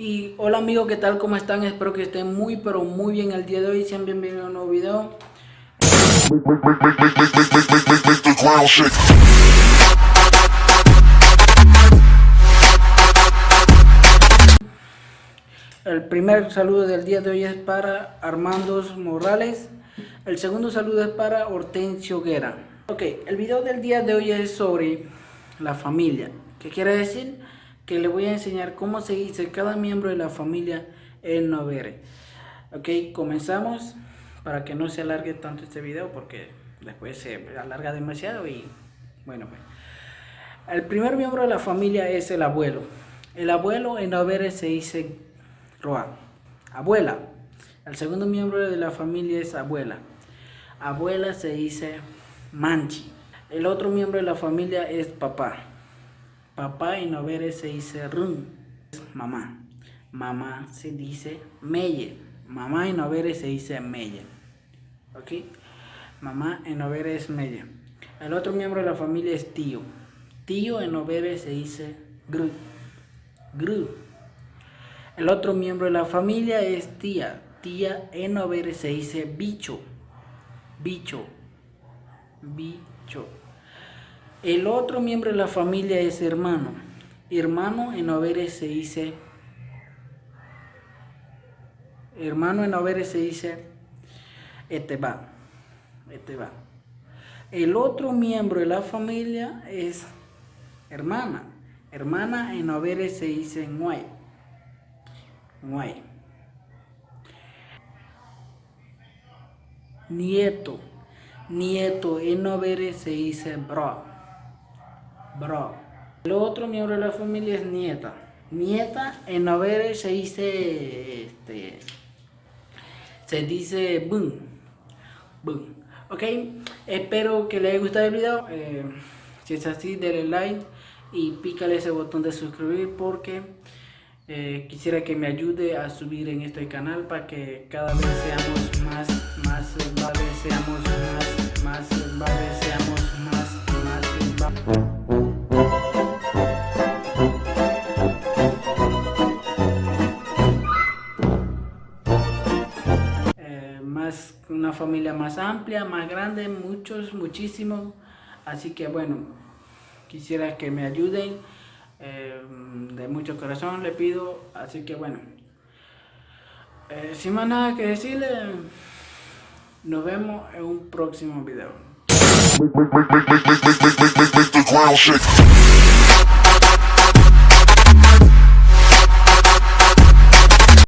Y hola amigos, ¿qué tal? ¿Cómo están? Espero que estén muy pero muy bien el día de hoy. Sean bienvenidos a un nuevo video. El primer saludo del día de hoy es para Armando Morales. El segundo saludo es para Hortensio Guerra. Ok, el video del día de hoy es sobre la familia. ¿Qué quiere decir? Que le voy a enseñar cómo se dice cada miembro de la familia en Novere. Ok, comenzamos para que no se alargue tanto este video porque después se alarga demasiado y bueno pues. El primer miembro de la familia es el abuelo. El abuelo en Novere se dice Roa, abuela. El segundo miembro de la familia es abuela. Abuela se dice Manchi. El otro miembro de la familia es papá. Papá en Novere se dice Run. Mamá. Mamá se dice Meye. Mamá en Novere se dice Meye. ¿Ok? Mamá en Novere es Meye. El otro miembro de la familia es tío. Tío en Novere se dice Gru. Gru. El otro miembro de la familia es tía. Tía en Novere se dice bicho. Bicho. Bicho. El otro miembro de la familia es hermano. Hermano en Novere se dice... Hermano en Novere se dice Eteba. Eteba. El otro miembro de la familia es hermana. Hermana en Novere se dice Nguay. Nguay. Nieto. Nieto en Novere se dice bro. Bro. El otro miembro de la familia es nieta. Nieta en Novere se dice bun. Bun. Ok, espero que les haya gustado el video. Si es así, denle like y pícale ese botón de suscribir porque quisiera que me ayude a subir en este canal para que cada vez seamos más, cada vez seamos más, cada vez seamos más, una familia más amplia, más grande, muchísimo. Así que bueno, quisiera que me ayuden, de mucho corazón le pido. Así que bueno, sin más nada que decirle, nos vemos en un próximo video.